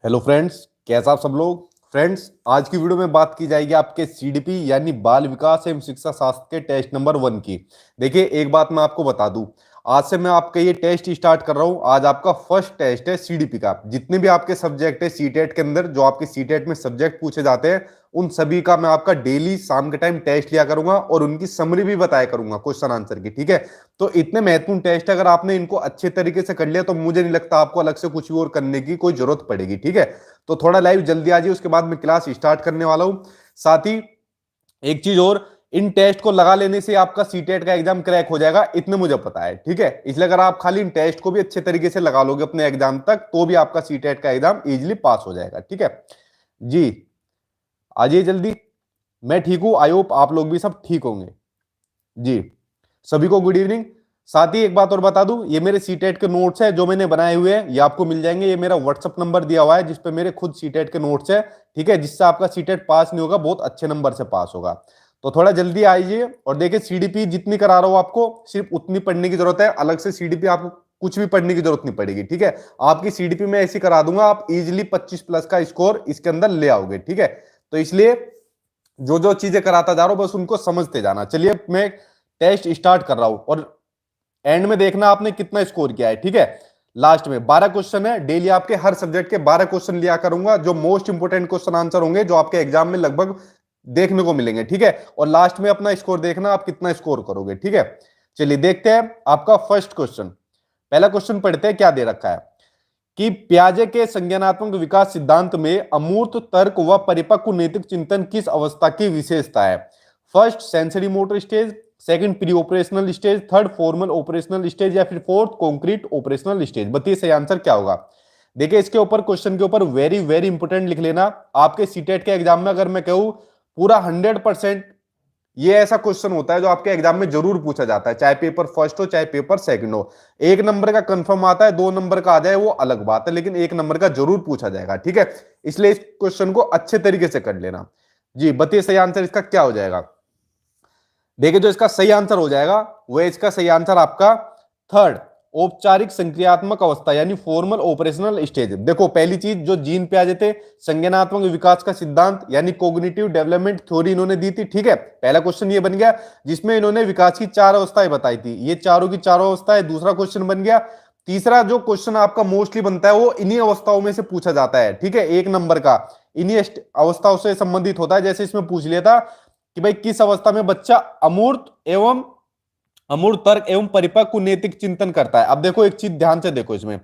Hello friends, कैसा आप सब लोग। फ्रेंड्स, आज की वीडियो में बात की जाएगी आपके सीडीपी यानी बाल विकास एवं शिक्षा शास्त्र के टेस्ट नंबर 1 की। देखिए, एक बात मैं आपको बता दूं, आज से मैं आपका ये टेस्ट स्टार्ट कर रहा हूं। आज आपका फर्स्ट टेस्ट है सीडीपी का। जितने भी आपके सब्जेक्ट है सीटेट के अंदर, जो आपके सीटेट में सब्जेक्ट पूछे जाते हैं, उन सभी का मैं आपका डेली शाम के टाइम टेस्ट लिया करूंगा और उनकी समरी भी बताया करूंगा क्वेश्चन आंसर की। ठीक है, तो इतने महत्वपूर्ण टेस्ट अगर आपने इनको अच्छे तरीके से कर लिया तो मुझे नहीं लगता आपको अलग से कुछ भी और करने की कोई जरूरत पड़ेगी। ठीक है, तो थोड़ा लाइव जल्दी आ जाइए, उसके बाद मैं क्लास स्टार्ट करने वाला हूं। साथ ही एक चीज और, इन टेस्ट को लगा लेने से आपका सीटेट का एग्जाम क्रैक हो जाएगा, इतने मुझे पता है। ठीक है, इसलिए अगर आप खाली इन टेस्ट को भी अच्छे तरीके से लगा लोगे अपने एग्जाम तक, तो भी आपका सीटेट का एग्जाम इजीली पास हो जाएगा। ठीक है जी, आ जाइए जल्दी। मैं ठीक हूं, आई होप आप लोग भी सब ठीक होंगे जी। सभी को गुड इवनिंग। साथ ही एक बात और बता दूं, ये मेरे सीटेट के नोट्स है जो मैंने बनाए हुए हैं, ये आपको मिल जाएंगे। ये मेरा व्हाट्सअप नंबर दिया हुआ है जिस पे मेरे खुद सीटेट के नोट्स है। ठीक है, जिससे आपका सीटेट पास नहीं होगा, बहुत अच्छे नंबर से पास होगा। तो थोड़ा जल्दी आइए और देखिए, सीडीपी जितनी करा रहा हूं आपको सिर्फ उतनी पढ़ने की जरूरत है। अलग से सीडीपी आपको कुछ भी पढ़ने की जरूरत नहीं पड़ेगी। ठीक है, आपकी सीडीपी में ऐसी करा दूंगा, आप इजिली 25 प्लस का स्कोर इसके अंदर ले आओगे। ठीक है, तो इसलिए जो जो चीजें कराता जा रहा हूं बस उनको समझते जाना। चलिए, मैं टेस्ट स्टार्ट कर रहा हूं और एंड में देखना आपने कितना स्कोर किया है। ठीक है, लास्ट में 12 क्वेश्चन है। डेली आपके हर सब्जेक्ट के 12 क्वेश्चन लिया करूंगा, जो मोस्ट इंपोर्टेंट क्वेश्चन आंसर होंगे, जो आपके एग्जाम में लगभग देखने को मिलेंगे। ठीक है, और लास्ट में अपना स्कोर देखना आप कितना स्कोर करोगे। ठीक है, चलिए देखते हैं आपका फर्स्ट क्वेश्चन। पहला क्वेश्चन पढ़ते हैं, क्या दे रखा है कि पियाजे के संज्ञानात्मक विकास सिद्धांत में अमूर्त तर्क व परिपक्व नैतिक चिंतन किस अवस्था की विशेषता है। First sensory motor stage, second pre operational stage, third formal operational stage, या फिर फोर्थ कॉन्क्रीट ऑपरेशनल स्टेज। बताइए सही आंसर क्या होगा। देखिए, इसके ऊपर क्वेश्चन के ऊपर वेरी वेरी इंपोर्टेंट लिख लेना। आपके सीटेट के एग्जाम में अगर मैं कहूं पूरा 100%, ये ऐसा क्वेश्चन होता है जो आपके एग्जाम में जरूर पूछा जाता है, चाहे पेपर फर्स्ट हो चाहे पेपर सेकंड हो। एक नंबर का कंफर्म आता है, 2 नंबर का आ जाए वो अलग बात है, लेकिन 1 नंबर का जरूर पूछा जाएगा। ठीक है, इसलिए इस क्वेश्चन को अच्छे तरीके से कर लेना जी। बताइए सही आंसर इसका क्या हो जाएगा। देखिए, जो इसका सही आंसर हो जाएगा वह इसका सही आंसर आपका थर्ड औपचारिक संक्रियात्मक अवस्था यानी फॉर्मल ऑपरेशनल स्टेज। देखो, पहली चीज जो जीन पियाजे थे, संज्ञानात्मक विकास का सिद्धांत यानी कोग्निटिव डेवलपमेंट थ्योरी इन्होंने दी थी। ठीक है, पहला क्वेश्चन ये बन गया जिसमें इन्होंने विकास की 4 अवस्थाएं बताई थी। ये चारों की चारों अवस्थाएं दूसरा क्वेश्चन बन गया। तीसरा जो क्वेश्चन आपका मोस्टली बनता है वो इन्हीं अवस्थाओं में से पूछा जाता है। ठीक है, 1 नंबर का इन्हीं अवस्थाओं से संबंधित होता है। जैसे इसमें पूछ लिया था कि भाई किस अवस्था में बच्चा अमूर्त तर्क एवं परिपक्व नैतिक चिंतन करता है। अब देखो, एक चीज ध्यान से देखो, इसमें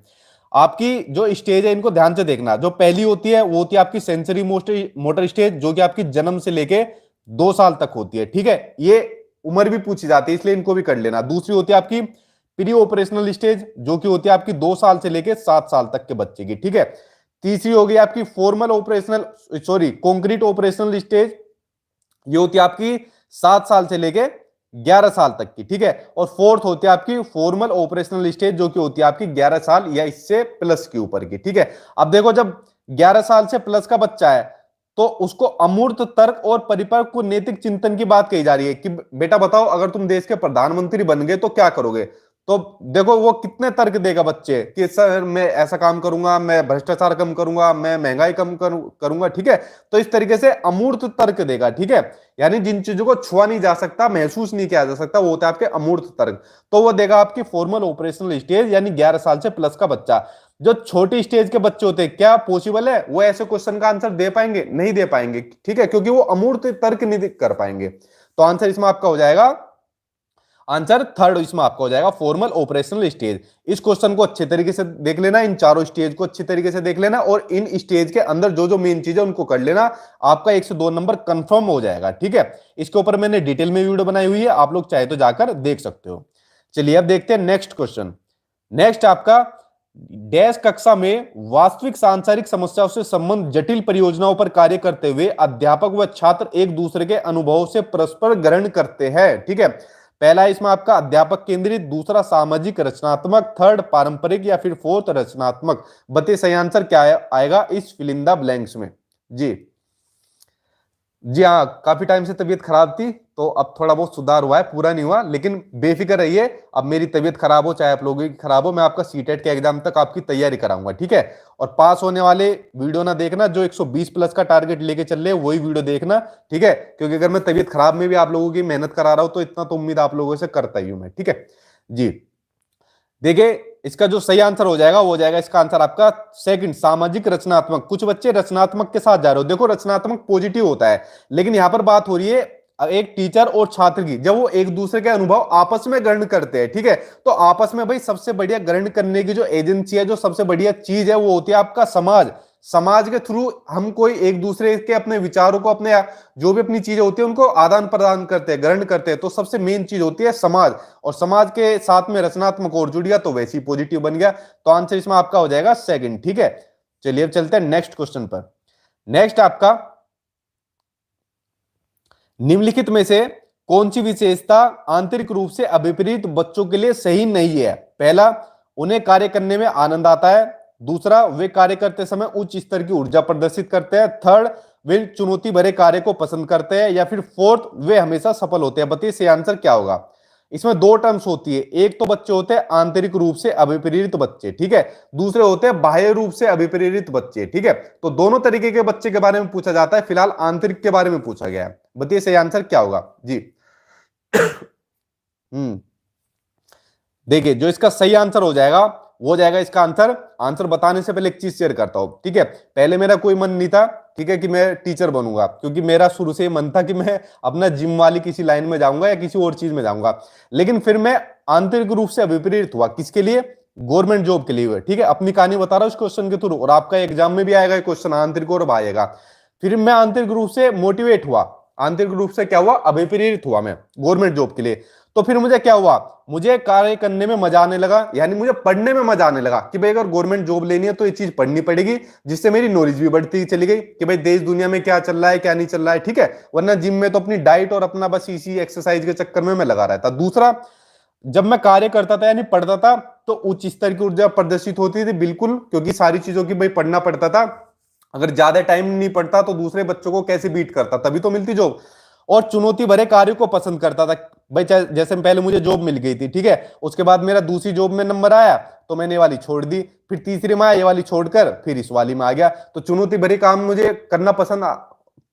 आपकी जो स्टेज है इनको ध्यान से देखना। जो पहली होती है वो होती है आपकी सेंसरी मोटर स्टेज, जो कि आपकी जन्म से लेके 2 साल तक होती है। ठीक है, ये उम्र भी पूछी जाती है, इसलिए इनको भी कर लेना। दूसरी होती है आपकी प्री ऑपरेशनल स्टेज, जो कि होती है आपकी 2 साल से लेके 7 साल तक के बच्चे की। ठीक है, तीसरी होगी आपकी formal operational concrete operational stage, ये होती है आपकी 7 साल से लेके 11 साल तक की। ठीक है, और फोर्थ होती है आपकी फॉर्मल ऑपरेशनल स्टेज, जो कि होती है आपकी 11 साल या इससे प्लस के ऊपर की। ठीक है, अब देखो, जब 11 साल से प्लस का बच्चा है तो उसको अमूर्त तर्क और परिपक्व नैतिक चिंतन की बात कही जा रही है कि बेटा बताओ, अगर तुम देश के प्रधानमंत्री बन गए तो क्या करोगे। तो देखो, वो कितने तर्क देगा बच्चे कि सर मैं ऐसा काम करूंगा, मैं भ्रष्टाचार कम करूंगा, मैं महंगाई कम करूंगा। ठीक है, तो इस तरीके से अमूर्त तर्क देगा। ठीक है, यानी जिन चीजों को छुआ नहीं जा सकता, महसूस नहीं किया जा सकता, वो होता है आपके अमूर्त तर्क। तो वो देगा आपकी फॉर्मल ऑपरेशनल स्टेज यानी 11 साल से प्लस का बच्चा। जो छोटी स्टेज के बच्चे होते हैं, क्या पॉसिबल है वो ऐसे क्वेश्चन का आंसर दे पाएंगे? नहीं दे पाएंगे। ठीक है, क्योंकि वो अमूर्त तर्क नहीं कर पाएंगे। तो आंसर इसमें आपका हो जाएगा, आंसर थर्ड इसमें आपका हो जाएगा फॉर्मल ऑपरेशनल स्टेज। इस क्वेश्चन को अच्छे तरीके से देख लेना, इन चारों स्टेज को अच्छे तरीके से देख लेना, और इन स्टेज के अंदर जो जो मेन चीज है उनको कर लेना। आपका 1 से 2 नंबर कंफर्म हो जाएगा। ठीक है, इसके ऊपर मैंने डिटेल में वीडियो बनाई हुई है, आप लोग चाहे तो जाकर देख सकते हो। चलिए अब देखते हैं नेक्स्ट क्वेश्चन। नेक्स्ट आपका डैश कक्षा में वास्तविक सांसारिक समस्याओं से संबंध जटिल परियोजनाओं पर कार्य करते हुए अध्यापक व छात्र एक दूसरे के अनुभवों से परस्पर ग्रहण करते हैं। ठीक है, पहला इसमें आपका अध्यापक केंद्रित, दूसरा सामाजिक रचनात्मक, थर्ड पारंपरिक, या फिर फोर्थ रचनात्मक। बताइए सही आंसर क्या आएगा इस फिल इन द ब्लैंक्स में जी। जी हाँ, काफी टाइम से तबीयत खराब थी, तो अब थोड़ा बहुत सुधार हुआ है, पूरा नहीं हुआ, लेकिन बेफिक्र रहिए। अब मेरी तबीयत खराब हो चाहे आप लोगों की खराब हो, मैं आपका सीटेट के एग्जाम तक आपकी तैयारी कराऊंगा, ठीक है। और पास होने वाले वीडियो ना देखना, जो 120 प्लस का टारगेट लेके चल रहे हैं वही वीडियो देखना, ठीक है। क्योंकि अगर मैं तबीयत खराब में भी आप लोगों की मेहनत करा रहा हूं तो इतना तो उम्मीद आप लोगों से करता ही हूं मैं, ठीक है जी। देखिए, इसका जो सही आंसर हो जाएगा वो हो जाएगा इसका आंसर आपका सेकंड, सामाजिक रचनात्मक। कुछ बच्चे रचनात्मक के साथ जा रहे हो, देखो रचनात्मक पॉजिटिव होता है, लेकिन यहां पर बात हो रही है एक टीचर और छात्र की, जब वो एक दूसरे के अनुभव आपस में ग्रहण करते हैं, ठीक है। तो आपस में भाई सबसे बढ़िया ग्रहण करने की जो एजेंसी है, जो सबसे बढ़िया चीज है, वो होती है आपका समाज। समाज के थ्रू हम कोई एक दूसरे के अपने विचारों को, अपने जो भी अपनी चीजें होती है उनको आदान प्रदान करते हैं, ग्रहण करते हैं, तो सबसे मेन चीज होती है समाज। और समाज के साथ में रचनात्मक और जुड़ गया तो वैसे ही पॉजिटिव बन गया, तो आंसर इसमें आपका हो जाएगा सेकंड, ठीक है। चलिए अब चलते हैं नेक्स्ट क्वेश्चन पर। नेक्स्ट आपका, निम्नलिखित में से कौन सी विशेषता आंतरिक रूप से अभिप्रेत बच्चों के लिए सही नहीं है? पहला, उन्हें कार्य करने में आनंद आता है। दूसरा, वे कार्य करते समय उच्च स्तर की ऊर्जा प्रदर्शित करते हैं। थर्ड, वे चुनौती भरे कार्य को पसंद करते हैं। या फिर फोर्थ, वे हमेशा सफल होते हैं। बताइए सही आंसर क्या होगा? इसमें दो टर्म्स होती है, एक तो बच्चे होते हैं आंतरिक रूप से अभिप्रेरित बच्चे, ठीक है। दूसरे होते हैं बाह्य रूप से अभिप्रेरित बच्चे, ठीक है। तो दोनों तरीके के बच्चे के बारे में पूछा जाता है, फिलहाल आंतरिक के बारे में पूछा गया है। बताइए सही आंसर क्या होगा जी। हम्म देखिए, जो इसका सही आंसर हो जाएगा वो हो जाएगा इसका आंसर। आंसर बताने से पहले एक चीज शेयर करता हूं, ठीक है। पहले मेरा कोई मन नहीं था, ठीक है, कि मैं टीचर बनूंगा, क्योंकि मेरा शुरू से ही मन था कि मैं अपना जिम वाली किसी लाइन में जाऊंगा या किसी और चीज में जाऊंगा। लेकिन फिर मैं आंतरिक रूप से अभिप्रेरित हुआ, किसके लिए? गवर्नमेंट जॉब के लिए, ठीक है। अपनी कहानी बता रहा हूं इस क्वेश्चन के थ्रू, और आपका एग्जाम में भी आएगा क्वेश्चन आंतरिक और आएगा। फिर मैं आंतरिक रूप से मोटिवेट हुआ, आंतरिक रूप से क्या हुआ? अभिप्रेरित हुआ मैं गवर्नमेंट जॉब के लिए। तो फिर मुझे क्या हुआ? मुझे कार्य करने में मजा आने लगा, यानी मुझे पढ़ने में मजा आने लगा कि भाई अगर गवर्नमेंट जॉब लेनी है तो ये चीज पढ़नी पड़ेगी, जिससे मेरी नॉलेज भी बढ़ती चली गई कि भाई देश दुनिया में क्या चल रहा है क्या नहीं चल रहा है, ठीक है। वरना जिम में तो अपनी डाइट और अपना बस इसी एक्सरसाइज के चक्कर में मैं लगा रहता। दूसरा, जब मैं कार्य करता था यानी पढ़ता था, तो उच्च स्तर की ऊर्जा प्रदर्शित होती थी, बिल्कुल, क्योंकि सारी चीजों की भाई पढ़ना पड़ता था। अगर ज्यादा टाइम नहीं पढ़ता तो दूसरे बच्चों को कैसे बीट करता, तभी तो मिलती जॉब। और चुनौती भरे कार्य को पसंद करता था भाई। जैसे पहले मुझे जॉब मिल गई थी, ठीक है, उसके बाद मेरा दूसरी जॉब में नंबर आया तो मैंने ये वाली छोड़ दी, फिर तीसरी में आया ये वाली छोड़कर फिर इस वाली में आ गया। तो चुनौती भरे काम मुझे करना पसंद,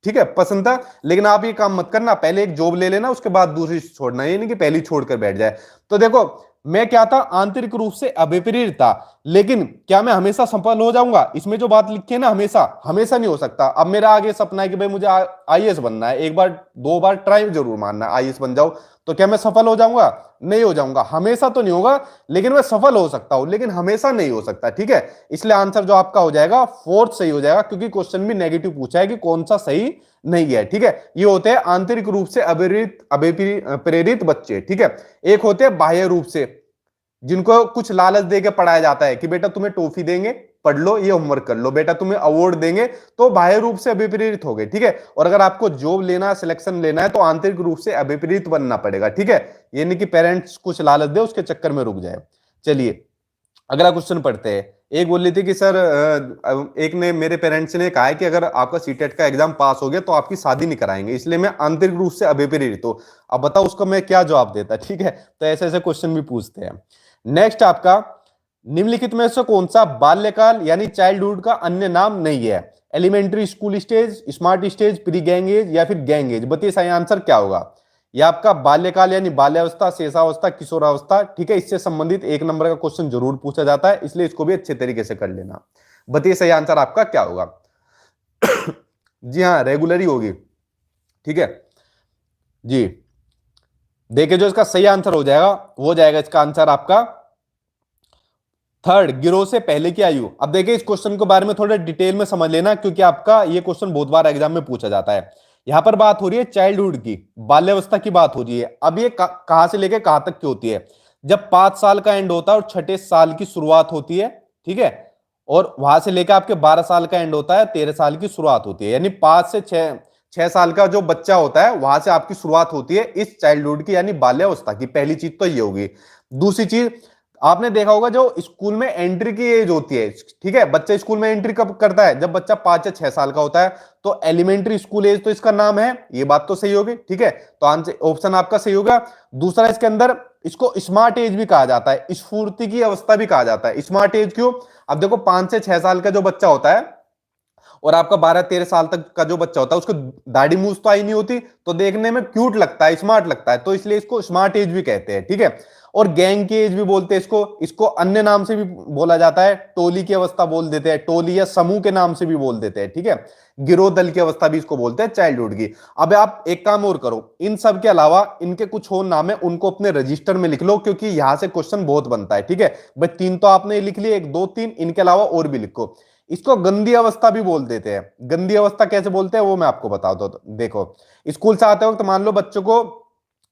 ठीक है, पसंद था। लेकिन आप ये काम मत करना, पहले एक जॉब ले लेना उसके बाद दूसरी छोड़ना, ये नहीं कि पहली छोड़कर बैठ जाए। तो देखो, मैं क्या था? आंतरिक रूप से अभिप्रेरित था। लेकिन क्या मैं हमेशा सफल हो जाऊंगा? इसमें जो बात लिखी है ना, हमेशा हमेशा नहीं हो सकता। अब मेरा आगे सपना है कि भाई मुझे आईएएस बनना है, एक बार दो बार ट्राई जरूर मारना है, आईएएस बन जाओ। तो क्या मैं सफल हो जाऊंगा? नहीं हो जाऊंगा, हमेशा तो नहीं होगा, लेकिन मैं सफल हो सकता हूं, लेकिन हमेशा नहीं हो सकता, ठीक है। इसलिए आंसर जो आपका हो जाएगा फोर्थ सही हो जाएगा, क्योंकि क्वेश्चन भी नेगेटिव पूछा है कि कौन सा सही नहीं है, ठीक है। ये होते हैं आंतरिक रूप से अभिप्रेरित बच्चे, ठीक है। एक होते हैं बाह्य रूप से, जिनको कुछ लालच देके पढ़ाया जाता है कि बेटा तुम्हें टॉफी देंगे, पढ़ लो, ये होमवर्क कर लो, बेटा तुम्हें अवार्ड देंगे, तो बाह्य रूप से अभिप्रेरित हो गए, ठीक है। और अगर आपको जॉब लेना, सिलेक्शन लेना है तो आंतरिक रूप से अभिप्रेरित बनना पड़ेगा, ठीक है। ये नहीं कि पेरेंट्स कुछ लालच दे उसके चक्कर में रुक जाए। चलिए अगला क्वेश्चन पढ़ते हैं। एक बोल रही थी कि सर, एक ने, मेरे पेरेंट्स ने कहा है कि अगर आपका सीटेट का एग्जाम पास हो गया तो आपकी शादी नहीं कराएंगे, इसलिए मैं आंतरिक रूप से अभिप्रेरित हूं। अब बताओ उसको मैं क्या जवाब देता, ठीक है। तो ऐसे ऐसे क्वेश्चन भी पूछते हैं। नेक्स्ट आपका, निम्नलिखित में से कौन सा बाल्यकाल यानी चाइल्डहुड का अन्य नाम नहीं है? Elementary school stage, smart stage, pre gang age या फिर गैंग एज? बताइए सही आंसर क्या होगा? यह आपका बाल्यकाल यानी बाल्यावस्था, शेषावस्था, किशोरावस्था, ठीक है। इससे संबंधित एक नंबर का क्वेश्चन जरूर पूछा जाता है, इसलिए इसको भी अच्छे तरीके से कर लेना। बताइए सही आंसर आपका क्या होगा? जी हाँ, रेगुलर ही होगी, ठीक है जी। देखिए, जो इसका सही आंसर हो जाएगा वो जाएगा इसका आंसर आपका थर्ड, गिरोह से पहले की आयु। अब देखिए, इस क्वेश्चन के बारे में थोड़ा डिटेल में समझ लेना, क्योंकि आपका ये क्वेश्चन बहुत बार एग्जाम में पूछा जाता है। यहां पर बात हो रही है चाइल्डहुड की, बाल्यावस्था की बात हो रही है। अब ये कहां से लेके कहां तक की होती है? जब 5 साल का एंड होता है और छठे साल की शुरुआत होती है, ठीक है। और वहां से लेकर आपके 12 साल का एंड होता है, 13 साल की शुरुआत होती है, यानी 5 से 6 साल का जो बच्चा होता है वहां से आपकी शुरुआत होती है इस चाइल्डहुड की, यानी बाल्यावस्था की। पहली चीज तो ये होगी। दूसरी चीज, आपने देखा होगा जो स्कूल में एंट्री की एज होती है, ठीक है, बच्चा स्कूल में एंट्री कब करता है, जब बच्चा 5 या 6 साल का होता है, तो एलिमेंट्री स्कूल एज तो इसका नाम है, ये बात तो सही होगी, ठीक है, तो आंसर ऑप्शन आपका सही होगा। दूसरा, इसके अंदर इसको स्मार्ट एज भी कहा जाता है, स्फूर्ति की अवस्था भी कहा जाता है। स्मार्ट एज क्यों? अब देखो 5 से 6 साल का जो बच्चा होता है और आपका 12-13 साल तक का जो बच्चा होता है, उसको दाढ़ी मूछ तो आई नहीं होती, तो देखने में क्यूट लगता है, स्मार्ट लगता है, तो इसलिए इसको स्मार्ट एज भी कहते हैं, ठीक है। और गैंग की एज भी बोलते हैं इसको अन्य नाम से भी बोला जाता है, टोली की अवस्था बोल देते हैं, टोली या समूह के नाम से भी बोल देते हैं, ठीक है। गिरोह दल की अवस्था भी इसको बोलते हैं, चाइल्डहुड की। अब आप एक काम और करो, इन सब के अलावा इनके कुछ और नाम है, उनको अपने रजिस्टर में लिख लो, क्योंकि यहां से क्वेश्चन बहुत बनता है, ठीक है भाई। 3 तो आपने लिख लिए, 1 2 3, इनके अलावा और भी लिखो। इसको गंदी अवस्था भी बोल देते हैं। गंदी अवस्था कैसे बोलते हैं वो मैं आपको बता दो। देखो, स्कूल से आते वक्त मान लो बच्चों को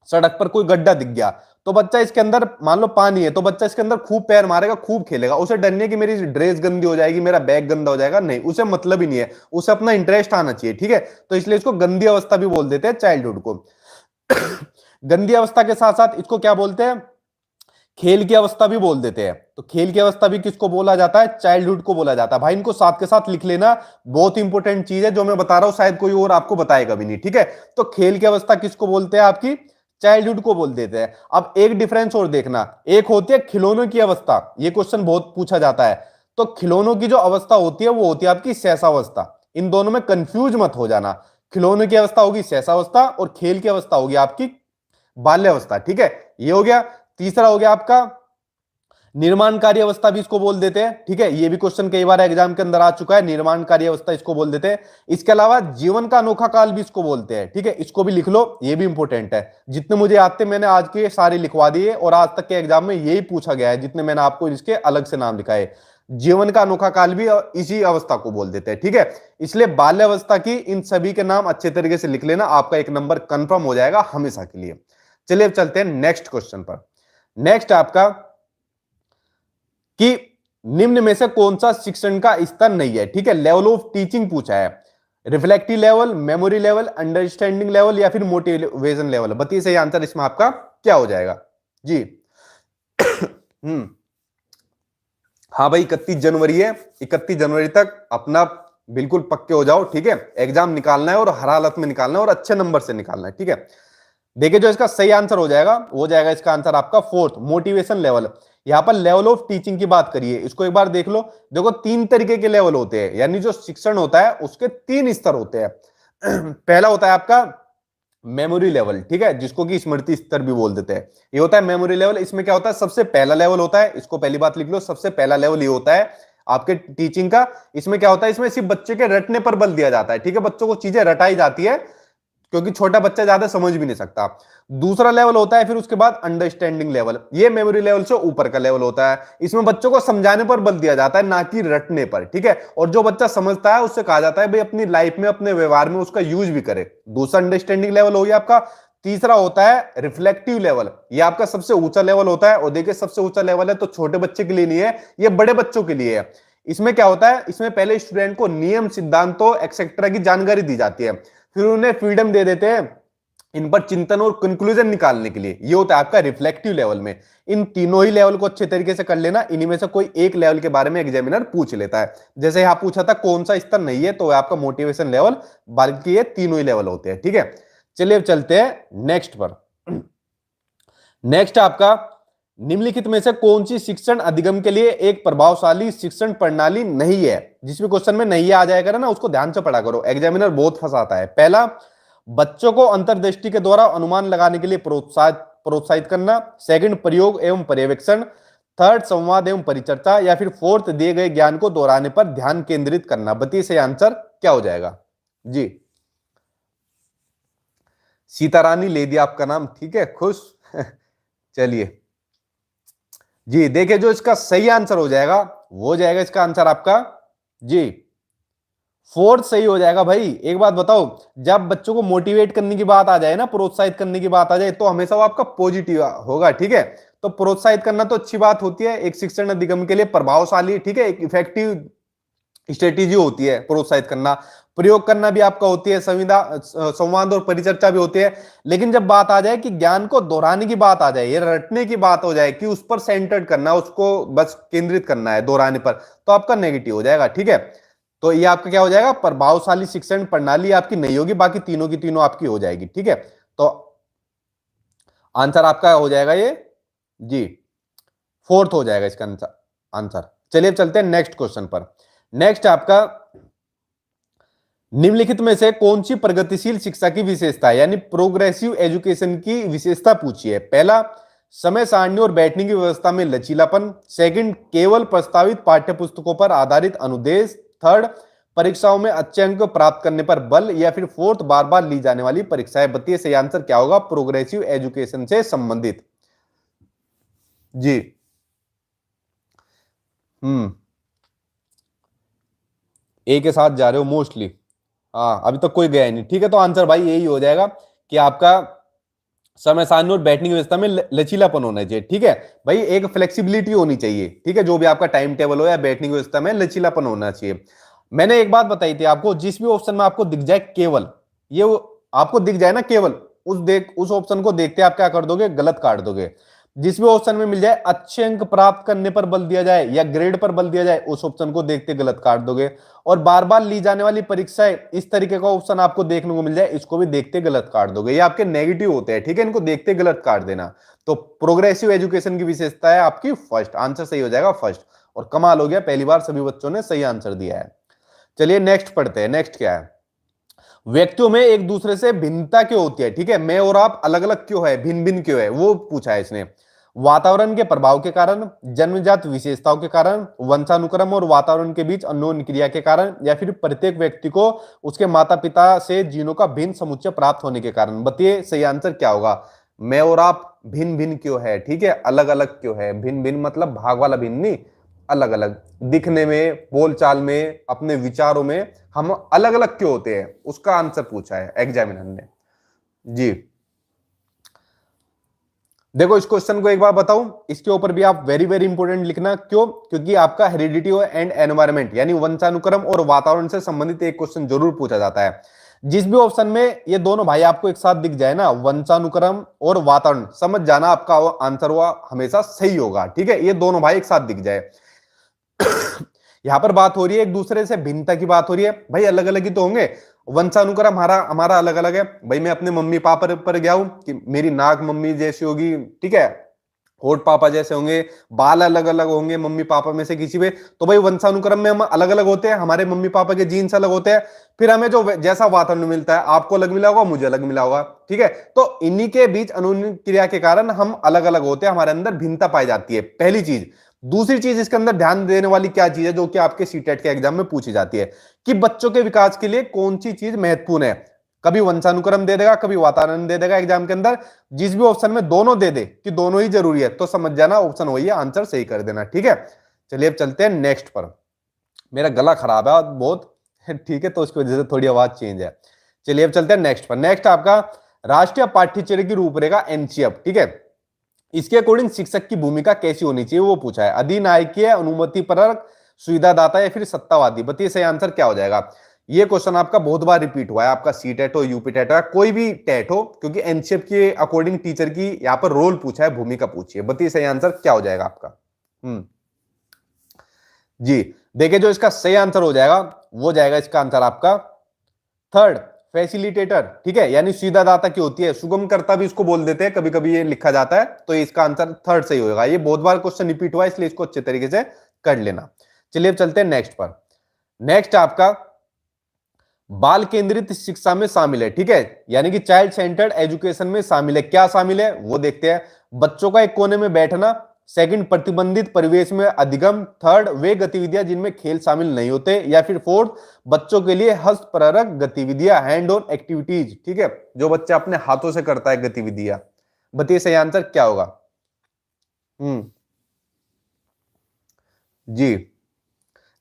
सड़क पर कोई गड्ढा दिख गया, तो बच्चा इसके अंदर, मान लो पानी है, तो बच्चा इसके अंदर खूब पैर मारेगा, खूब खेलेगा। उसे डर नहीं है कि मेरी ड्रेस गंदी हो जाएगी, मेरा बैग गंदा हो जाएगा, नहीं, उसे मतलब ही नहीं है, उसे अपना इंटरेस्ट आना चाहिए, ठीक है। तो इसलिए इसको गंदी अवस्था भी बोल देते हैं, चाइल्डहुड को। गंदी अवस्था के साथ साथ इसको क्या बोलते हैं, खेल की अवस्था भी बोल देते हैं। तो खेल की अवस्था भी किसको बोला जाता है? चाइल्डहुड को बोला जाता है। भाई इनको साथ के साथ लिख लेना, बहुत इंपॉर्टेंट चीज है जो मैं बता रहा हूं, शायद कोई और आपको बताएगा भी नहीं, ठीक है। तो खेल की अवस्था किसको बोलते हैं? आपकी चाइल्डहुड को बोल देते हैं। अब एक डिफरेंस और देखना, एक होती है खिलौनों की अवस्था, ये क्वेश्चन बहुत पूछा जाता है। तो खिलौनों की जो अवस्था होती है वो होती है आपकी शैशवावस्था। इन दोनों में कंफ्यूज मत हो जाना, खिलौनों की अवस्था होगी शैशवावस्था और खेल की अवस्था होगी आपकी बाल्यावस्था, ठीक है। ये हो गया। तीसरा हो गया आपका निर्माणकारी अवस्था भी इसको बोल देते हैं, ठीक है। ये भी क्वेश्चन कई बार एग्जाम के अंदर आ चुका है, निर्माणकारी अवस्था इसको बोल देते हैं। इसके अलावा जीवन का अनोखा काल भी इसको बोलते हैं, ठीक है, इसको भी लिख लो, ये भी इंपॉर्टेंट है। जितने मुझे याद थे मैंने आज के सारे लिखवा दिए, और आज तक के एग्जाम में यही पूछा गया है, जितने मैंने आपको इसके अलग से नाम लिखा है। जीवन का अनोखा काल भी इसी अवस्था को बोल देते हैं, ठीक है। इसलिए बाल्यावस्था की इन सभी के नाम अच्छे तरीके से लिख लेना, आपका 1 नंबर कंफर्म हो जाएगा हमेशा के लिए। चलिए अब चलते हैं नेक्स्ट क्वेश्चन पर। नेक्स्ट आपका कि निम्न में से कौन सा शिक्षण का स्तर नहीं है, ठीक है। लेवल ऑफ टीचिंग पूछा है, reflective level, memory level, understanding level या फिर मोटिवेशन लेवल। बताइए सही आंसर इसमें आपका क्या हो जाएगा जी। हाँ भाई 31 जनवरी है, 31 जनवरी तक अपना बिल्कुल पक्के हो जाओ, ठीक है। एग्जाम निकालना है और हर हालत में निकालना है और अच्छे नंबर से निकालना है, ठीक है। देखिए जो इसका सही आंसर हो जाएगा वो जाएगा इसका आंसर आपका 4th, मोटिवेशन लेवल। यहां पर लेवल ऑफ टीचिंग की बात करिए, इसको एक बार देख लो। देखो 3 तरीके के लेवल होते हैं, यानी जो शिक्षण होता है उसके 3 स्तर होते हैं। पहला होता है आपका मेमोरी लेवल, ठीक है, जिसको कि स्मृति स्तर भी बोल देते हैं। ये होता है मेमोरी लेवल। इसमें क्या होता है, सबसे पहला लेवल होता है, इसको पहली बात लिख लो, सबसे पहला लेवल ये होता है आपके टीचिंग का। इसमें क्या होता है, इसमें सिर्फ बच्चे के रटने पर बल दिया जाता है, ठीक है, बच्चों को चीजें रटाई जाती है, क्योंकि छोटा बच्चा ज्यादा समझ भी नहीं सकता। दूसरा लेवल होता है फिर उसके बाद अंडरस्टैंडिंग लेवल, ये मेमोरी लेवल से ऊपर का लेवल होता है। इसमें बच्चों को समझाने पर बल दिया जाता है, ना कि रटने पर, ठीक है। और जो बच्चा समझता है उससे कहा जाता है भाई अपनी लाइफ में, अपने व्यवहार में उसका यूज भी करे। दूसरा अंडरस्टैंडिंग लेवल हो गया आपका। तीसरा होता है रिफ्लेक्टिव लेवल, ये आपका सबसे ऊंचा लेवल होता है। और देखिए सबसे ऊंचा लेवल है तो छोटे बच्चे के लिए नहीं है, ये बड़े बच्चों के लिए है। इसमें क्या होता है, इसमें पहले स्टूडेंट को नियम, सिद्धांतों एक्सेट्रा की जानकारी दी जाती है, फिर उन्हें फ्रीडम दे देते हैं इन पर चिंतन और कंक्लूजन निकालने के लिए। ये होता है आपका रिफ्लेक्टिव लेवल में। इन तीनों ही लेवल को अच्छे तरीके से कर लेना, इन्हीं में से कोई एक लेवल के बारे में एग्जामिनर पूछ लेता है। जैसे यहां पूछा था कौन सा स्तर नहीं है, तो आपका मोटिवेशन लेवल, बल्कि ये तीनों ही लेवल होते हैं, ठीक है। चलिए अब चलते हैं नेक्स्ट पर। नेक्स्ट आपका निम्नलिखित में से कौन सी शिक्षण अधिगम के लिए एक प्रभावशाली शिक्षण प्रणाली नहीं है। जिस भी क्वेश्चन में नहीं आ जाएगा ना, उसको ध्यान से पढ़ा करो, एग्जामिनर बहुत फंसाता है। पहला, बच्चों को अंतर्दृष्टि के द्वारा अनुमान लगाने के लिए प्रोत्साहित करना। सेकंड, प्रयोग एवं पर्यवेक्षण। थर्ड, संवाद एवं परिचर्चा। या फिर फोर्थ, दिए गए ज्ञान को दोहराने पर ध्यान केंद्रित करना। बताइए सही आंसर क्या हो जाएगा जी। सीता रानी ले दिया आपका नाम, ठीक है, खुश। चलिए जी, देखिए जो इसका सही आंसर हो जाएगा वो जाएगा इसका आंसर आपका जी 4th सही हो जाएगा। भाई एक बात बताओ, जब बच्चों को मोटिवेट करने की बात आ जाए ना, प्रोत्साहित करने की बात आ जाए, तो हमेशा वो आपका पॉजिटिव होगा, ठीक है। तो प्रोत्साहित करना तो अच्छी बात होती है, एक शिक्षण अधिगम के लिए प्रभावशाली, ठीक है, एक इफेक्टिव स्ट्रेटेजी होती है प्रोत्साहित करना। प्रयोग करना भी आपका होती है, संवाद और परिचर्चा भी होती है। लेकिन जब बात आ जाए कि ज्ञान को दोहराने की बात आ जाए, ये रटने की बात हो जाए कि उस पर सेंटर्ड करना, उसको बस केंद्रित करना है दोहराने पर, तो आपका नेगेटिव हो जाएगा। ठीक है, तो ये आपका क्या हो जाएगा, प्रभावशाली शिक्षण प्रणाली आपकी नहीं होगी, बाकी तीनों की तीनों आपकी हो जाएगी। ठीक है, तो आंसर आपका हो जाएगा ये जी, फोर्थ हो जाएगा इसका आंसर। चलिए चलते हैं नेक्स्ट क्वेश्चन पर। नेक्स्ट आपका, निम्नलिखित में से कौन सी प्रगतिशील शिक्षा की विशेषता है, यानी प्रोग्रेसिव एजुकेशन की विशेषता पूछी है। पहला, समय सारणी और बैठने की व्यवस्था में लचीलापन। सेकंड, केवल प्रस्तावित पाठ्य पुस्तकों पर आधारित अनुदेश। थर्ड, परीक्षाओं में अच्छे अंक प्राप्त करने पर बल। या फिर फोर्थ, बार बार ली जाने वाली परीक्षाएं। बताइए सही आंसर क्या होगा प्रोग्रेसिव एजुकेशन से संबंधित। जी, ए के साथ जा रहे हो मोस्टली। हाँ, अभी तक कोई गया नहीं। ठीक है, तो आंसर भाई यही हो जाएगा कि आपका समय सारणी और बैठने की व्यवस्था में लचीलापन होना चाहिए। ठीक है भाई, एक फ्लेक्सिबिलिटी होनी चाहिए। ठीक है, जो भी आपका टाइम टेबल हो या बैठने की व्यवस्था में लचीलापन होना चाहिए। मैंने एक बात बताई थी आपको, जिस भी ऑप्शन में आपको दिख जाए केवल, आपको दिख जाए ना केवल, उस ऑप्शन को देखते आप क्या कर दोगे, गलत काट दोगे। जिस भी ऑप्शन में मिल जाए अच्छे अंक प्राप्त करने पर बल दिया जाए या ग्रेड पर बल दिया जाए, उस ऑप्शन को देखते गलत काट दोगे। और बार बार ली जाने वाली परीक्षाएं, इस तरीके का ऑप्शन आपको देखने को मिल जाए, इसको भी देखते गलत काट दोगे। ये आपके नेगेटिव होते हैं। ठीक है, इनको देखते गलत काट देना। तो प्रोग्रेसिव एजुकेशन की विशेषता है आपकी फर्स्ट, आंसर सही हो जाएगा फर्स्ट। और कमाल हो गया, पहली बार सभी बच्चों ने सही आंसर दिया है। चलिए नेक्स्ट पढ़ते हैं। नेक्स्ट क्या है, व्यक्तियों में एक दूसरे से भिन्नता क्यों होती है। ठीक है, मैं और आप अलग अलग क्यों है, भिन्न भिन्न क्यों है, वो पूछा है इसने। वातावरण के प्रभाव के कारण, जन्मजात विशेषताओं के कारण, वंशानुक्रम और वातावरण के बीच अन्योन्य क्रिया के कारण, या फिर प्रत्येक व्यक्ति को उसके माता पिता से जीनों का भिन्न समुच्चय प्राप्त होने के कारण। बताइए सही आंसर क्या होगा। मैं और आप भिन्न भिन्न क्यों है, ठीक है, अलग अलग क्यों है। भिन्न भिन्न मतलब भाग वाला भिन्न नहीं, अलग अलग दिखने में, बोलचाल में, अपने विचारों में हम अलग अलग क्यों होते हैं, उसका आंसर पूछा है एग्जामिनर ने। जी, देखो इस क्वेश्चन को एक बार बताऊं, इसके ऊपर भी आप वेरी वेरी इंपोर्टेंट लिखना। क्यों, क्योंकि आपका हेरिडिटी एंड एनवायरमेंट यानी वंशानुक्रम और वातावरण से संबंधित एक क्वेश्चन जरूर पूछा जाता है। जिस भी ऑप्शन में ये दोनों भाई आपको एक साथ दिख जाए ना, वंशानुक्रम और वातावरण, समझ जाना आपका आंसर हुआ हमेशा सही होगा। ठीक है, ये दोनों भाई एक साथ दिख जाए। यहां पर बात हो रही है एक दूसरे से भिन्नता की बात हो रही है, भाई अलग अलग ही तो होंगे। वंशानुक्रम हमारा हमारा अलग अलग है। भाई मैं अपने मम्मी पापा पर गया हूं कि मेरी नाक मम्मी जैसी होगी, ठीक है, होठ पापा जैसे होंगे, बाल अलग अलग होंगे मम्मी पापा में से किसी पे, तो भाई वंशानुक्रम में हम अलग अलग होते हैं, हमारे मम्मी पापा के जीन्स अलग होते हैं। फिर हमें जो जैसा वातावरण मिलता है, आपको अलग मिला होगा, मुझे अलग मिला होगा। ठीक है, तो इन्हीं के बीच अन्योन्य क्रिया के कारण हम अलग अलग होते हैं, हमारे अंदर भिन्नता पाई जाती है, पहली चीज। दूसरी चीज इसके अंदर ध्यान देने वाली क्या चीज है, जो कि आपके सीटेट के एग्जाम में पूछी जाती है, कि बच्चों के विकास के लिए कौन सी चीज महत्वपूर्ण है। कभी वंशानुक्रम दे देगा, कभी वातावरण दे देगा एग्जाम के अंदर। जिस भी ऑप्शन में दोनों दे दे कि दोनों ही जरूरी है, तो समझ जाना ऑप्शन वही है, आंसर सही कर देना। ठीक है, चलिए अब चलते हैं नेक्स्ट पर। मेरा गला खराब है बहुत, ठीक है, तो उसकी वजह से थोड़ी आवाज चेंज है। चलिए अब चलते हैं नेक्स्ट पर। नेक्स्ट आपका राष्ट्रीय पाठ्यचर्या की रूपरेखा एनसीएफ। ठीक है, इसके अकॉर्डिंग शिक्षक की भूमिका कैसी होनी चाहिए वो पूछा है। अधिनायकीय, अनुमति परक, सुविधादाता या फिर सत्तावादी। बताइए सही आंसर क्या हो जाएगा। ये क्वेश्चन आपका बहुत बार रिपीट हुआ है, आपका सी टेट हो, यूपी टेट हो, कोई भी टेट हो, क्योंकि एनसीएफ के अकॉर्डिंग टीचर की यहाँ पर रोल पूछा है, भूमिका पूछी है। बताइए सही आंसर क्या हो जाएगा आपका। जी, देखिए जो इसका सही आंसर हो जाएगा वो जाएगा इसका आंसर आपका थर्ड, फैसिलिटेटर। ठीक है, यानी सुविधादाता की होती है, सुगमकर्ता भी इसको बोल देते हैं, कभी कभी ये लिखा जाता है, तो इसका आंसर थर्ड सही होगा। ये बहुत बार क्वेश्चन रिपीट हुआ है, इसलिए इसको अच्छे तरीके से कर लेना। चलिए अब चलते हैं नेक्स्ट पर। नेक्स्ट आपका बाल केंद्रित शिक्षा में शामिल है। ठीक है, यानी कि चाइल्ड सेंटर्ड एजुकेशन में शामिल है। क्या शामिल है वो देखते हैं। बच्चों का एक कोने में बैठना। सेकंड, प्रतिबंधित परिवेश में अधिगम। थर्ड, वे गतिविधियां जिनमें खेल शामिल नहीं होते। या फिर फोर्थ, बच्चों के लिए हस्तप्ररक गतिविधियां, हैंड ऑन एक्टिविटीज। ठीक है, जो बच्चा अपने हाथों से करता है गतिविधियां। बताइए सही आंसर क्या होगा। जी,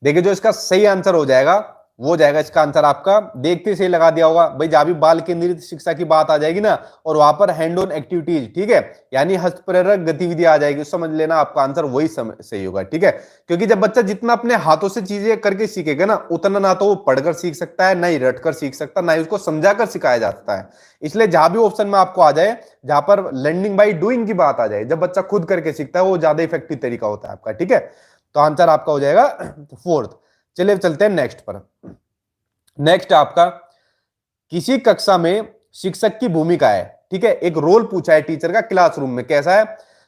देखिए जो इसका सही आंसर हो जाएगा वो हो जाएगा इसका आंसर आपका। देखते से लगा दिया होगा भाई, जहां भी बाल केंद्रित शिक्षा की बात आ जाएगी ना, और वहां पर हैंड ऑन एक्टिविटीज, ठीक है, यानी हस्त प्रेरक गतिविधि आ जाएगी, समझ लेना आपका आंसर वही सही होगा, ठीक है। क्योंकि जब बच्चा जितना अपने हाथों से चीजें करके सीखेगा ना, उतना ना तो वो पढ़कर सीख सकता है, ना ही रटकर सीख सकता, ना ही उसको समझाकर सिखाया जाता है। इसलिए जहां भी ऑप्शन में आपको आ जाए जहां पर लर्निंग बाई डूइंग की बात आ जाए, जब बच्चा खुद करके सीखता है, वो ज्यादा इफेक्टिव तरीका होता है आपका, ठीक है। तो आंसर आपका हो जाएगा फोर्थ। चलिए चलते हैं नेक्स्ट पर। नेक्स्ट आपका, किसी कक्षा में शिक्षक की भूमिका है, ठीक है, एक रोल पूछा है टीचर का क्लासरूम में, कैसा है?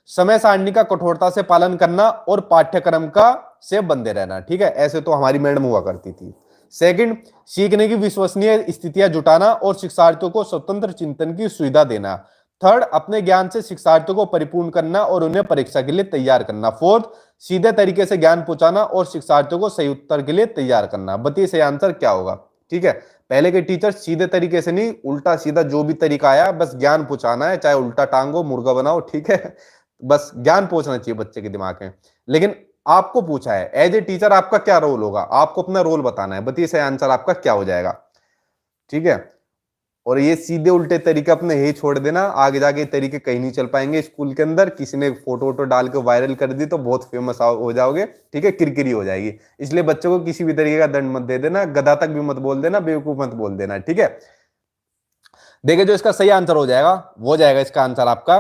समय सारणी का कठोरता से पालन करना और पाठ्यक्रम का से बंधे रहना, ठीक है, ऐसे तो हमारी मैडम हुआ करती थी। सेकंड, सीखने की विश्वसनीय स्थितियां जुटाना और शिक्षार्थियों को स्वतंत्र चिंतन की सुविधा देना। थर्ड, अपने ज्ञान से शिक्षार्थियों को परिपूर्ण करना और उन्हें परीक्षा के लिए तैयार करना। फोर्थ, सीधे तरीके से ज्ञान पहुंचाना और शिक्षार्थियों को सही उत्तर के लिए तैयार करना। बताइए सही आंसर क्या होगा, ठीक है। पहले के टीचर सीधे तरीके से नहीं, उल्टा सीधा जो भी तरीका आया बस ज्ञान पहुंचाना है, चाहे उल्टा टांगो मुर्गा बनाओ, ठीक है, बस ज्ञान पहुंचना चाहिए बच्चे के दिमाग में। लेकिन आपको पूछा है एज ए टीचर आपका क्या रोल होगा, आपको अपना रोल बताना है। बताइए सही आंसर आपका क्या हो जाएगा, ठीक है। और ये सीधे उल्टे तरीके अपने ही छोड़ देना, आगे जाके तरीके कहीं नहीं चल पाएंगे स्कूल के अंदर। किसी ने फोटो वोटो डाल के वायरल कर दी तो बहुत फेमस हो जाओगे, ठीक है, किरकिरी हो जाएगी। इसलिए बच्चों को किसी भी तरीके का दंड मत दे देना, गधा तक भी मत बोल देना, बेवकूफ मत बोल देना, ठीक है। देखिए जो इसका सही आंसर हो जाएगा वो हो जाएगा इसका आंसर आपका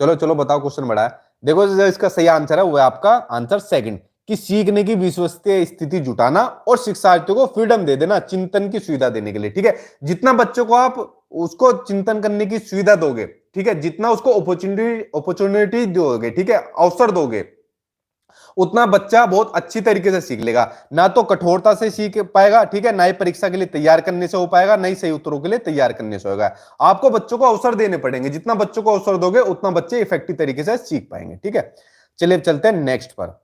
चलो चलो बताओ, क्वेश्चन बड़ा है। देखो जो इसका सही आंसर है वो है आपका आंसर सेकंड, कि सीखने की विश्वसनीय स्थिति जुटाना और शिक्षार्थियों को फ्रीडम दे देना, चिंतन की सुविधा देने के लिए, ठीक है। जितना बच्चों को आप उसको चिंतन करने की सुविधा दोगे, ठीक है, जितना उसको अपॉर्चुनिटी दोगे, ठीक है, अवसर दोगे, उतना बच्चा बहुत अच्छी तरीके से सीख लेगा। ना तो कठोरता से सीख पाएगा, ठीक है, ना ही परीक्षा के लिए तैयार करने से हो पाएगा, ना ही सही उत्तरों के लिए तैयार करने से होगा। आपको बच्चों को अवसर देने पड़ेंगे, जितना बच्चों को अवसर दोगे उतना बच्चे इफेक्टिव तरीके से सीख पाएंगे, ठीक है। चलिए चलते हैं नेक्स्ट पर।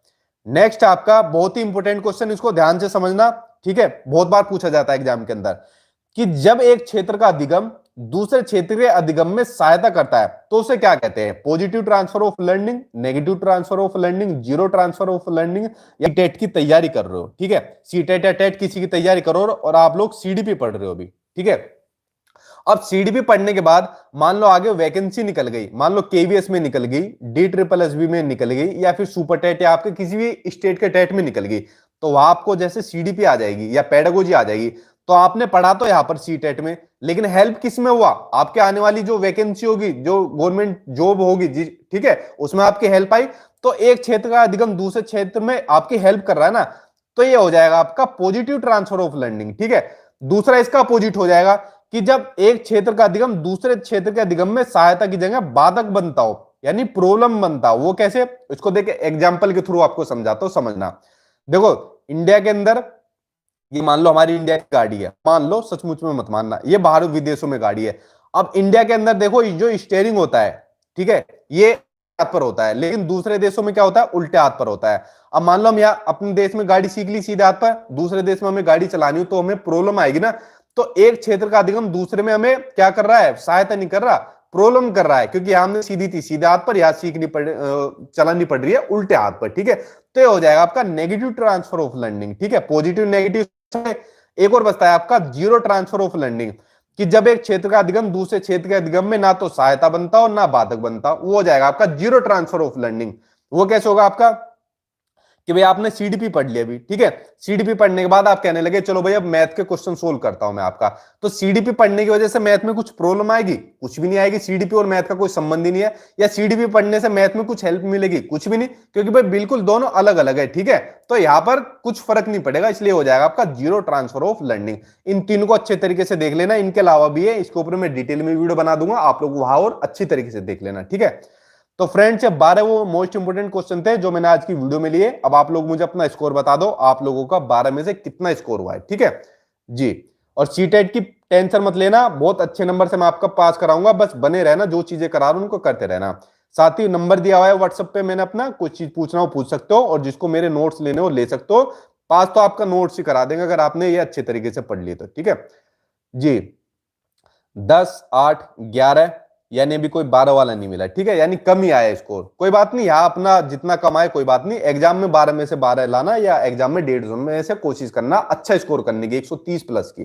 नेक्स्ट आपका बहुत ही इंपॉर्टेंट क्वेश्चन, इसको ध्यान से समझना, ठीक है, बहुत बार पूछा जाता है एग्जाम के अंदर, कि जब एक क्षेत्र का अधिगम दूसरे क्षेत्र के अधिगम में सहायता करता है तो उसे क्या कहते हैं? Positive transfer of learning, negative transfer of learning, zero transfer of learning. या टेट की तैयारी कर रहे हो, ठीक है, सी टेट या टेट किसी की तैयारी करो और आप लोग सीडीपी पढ़ रहे हो अभी, ठीक है। अब सीडीपी पढ़ने के बाद मान लो आगे वैकेंसी निकल गई, मान लो केवीएस में निकल गई, DSSB में निकल गई, या फिर सुपर टेट या आपके किसी भी स्टेट के टेट में निकल गई, तो वहां आपको जैसे सीडीपी आ जाएगी या पेडागोजी आ जाएगी। तो आपने पढ़ा तो यहां पर सी टेट में, लेकिन हेल्प किस में हुआ? आपके आने वाली जो वैकेंसी होगी, जो गवर्नमेंट जॉब होगी, ठीक है, उसमें आपकी हेल्प आई। तो एक क्षेत्र का अधिगम दूसरे क्षेत्र में आपकी हेल्प कर रहा है ना, तो ये हो जाएगा आपका पॉजिटिव ट्रांसफर ऑफ लर्निंग, ठीक है। दूसरा इसका अपोजिट हो जाएगा कि जब एक क्षेत्र का अधिगम दूसरे क्षेत्र के अधिगम में सहायता की जगह बाधक बनता हो, यानी प्रॉब्लम बनता हो। वो कैसे? इसको देखे एग्जाम्पल के थ्रू आपको समझाता हूं, समझना। देखो इंडिया के अंदर ये मान लो हमारी इंडिया की गाड़ी है, मान लो, सचमुच में मत मानना, ये बाहर विदेशों में गाड़ी है। अब इंडिया के अंदर देखो जो स्टीयरिंग होता है, ठीक है, ये हाथ पर होता है, लेकिन दूसरे देशों में क्या होता है? उल्टे हाथ पर होता है। अब मान लो हम यहाँ अपने देश में गाड़ी सीख ली सीधे हाथ पर, दूसरे देश में हमें गाड़ी चलानी हो तो हमें प्रॉब्लम आएगी ना। तो एक क्षेत्र का अधिगम दूसरे में हमें क्या कर रहा है? सहायता नहीं कर रहा, प्रॉब्लम कर रहा है, क्योंकि हमने सीधी थी सीधे हाथ पर, यहाँ चलानी पड़ रही है उल्टे हाथ पर, ठीक है। तो ये हो जाएगा आपका नेगेटिव ट्रांसफर ऑफ लर्निंग, ठीक है, पॉजिटिव नेगेटिव। एक और बचता है आपका जीरो ट्रांसफर ऑफ लर्निंग, कि जब एक क्षेत्र का अधिगम दूसरे क्षेत्र के अधिगम में ना तो सहायता बनता और ना बाधक बनता, वो हो जाएगा आपका जीरो ट्रांसफर ऑफ लर्निंग। वो कैसे होगा आपका? कि भाई आपने सीडीपी पढ़ लिया अभी, ठीक है, सीडीपी पढ़ने के बाद आप कहने लगे चलो भाई अब मैथ के क्वेश्चन सोल्व करता हूं मैं आपका। तो सीडीपी पढ़ने की वजह से मैथ में कुछ प्रॉब्लम आएगी? कुछ भी नहीं आएगी, सीडीपी और मैथ का कोई संबंध ही नहीं है। या सीडीपी पढ़ने से मैथ में कुछ हेल्प मिलेगी? कुछ भी नहीं, क्योंकि भाई बिल्कुल दोनों अलग अलग है, ठीक है। तो यहां पर कुछ फर्क नहीं पड़ेगा, इसलिए हो जाएगा आपका जीरो ट्रांसफर ऑफ लर्निंग। इन तीनों को अच्छे तरीके से देख लेना, इनके अलावा भी है, इसके ऊपर मैं डिटेल में वीडियो बना दूंगा, आप लोग वहां और अच्छी तरीके से देख लेना, ठीक है। तो फ्रेंड्स ये 12 वो मोस्ट इंपोर्टेंट क्वेश्चन थे जो मैंने आज की वीडियो में लिए। अब आप लोग मुझे अपना स्कोर बता दो, आप लोगों का 12 में से कितना स्कोर हुआ है, ठीक है जी। और सीटेट की टेंशन मत लेना, बहुत अच्छे नंबर से मैं आपका पास कराऊंगा, बस बने रहना, जो चीजें करा रहा हूं उनको करते रहना। साथ ही नंबर दिया हुआ है व्हाट्सएप पे, मैंने अपना कुछ चीज पूछना हो पूछ सकते हो, और जिसको मेरे नोट्स लेने हो ले सकते हो। पास तो आपका नोट्स ही करा देंगे अगर आपने ये अच्छे तरीके से पढ़ लिए तो, ठीक है जी। 10, 8, 11, यानी अभी कोई 12 वाला नहीं मिला, ठीक है, यानी कम ही आया स्कोर। कोई बात नहीं, यहाँ अपना जितना कम आए कोई बात नहीं, एग्जाम में 12 में से 12 लाना या एग्जाम में 150 में से कोशिश करना अच्छा स्कोर करने की, 130 प्लस की।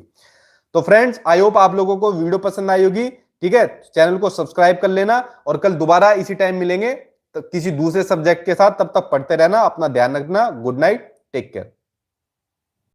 तो फ्रेंड्स, आई होप आप लोगों को वीडियो पसंद आई होगी, ठीक है। चैनल को सब्सक्राइब कर लेना और कल दोबारा इसी टाइम मिलेंगे तो किसी दूसरे सब्जेक्ट के साथ। तब तक पढ़ते रहना, अपना ध्यान रखना। Good night, take care.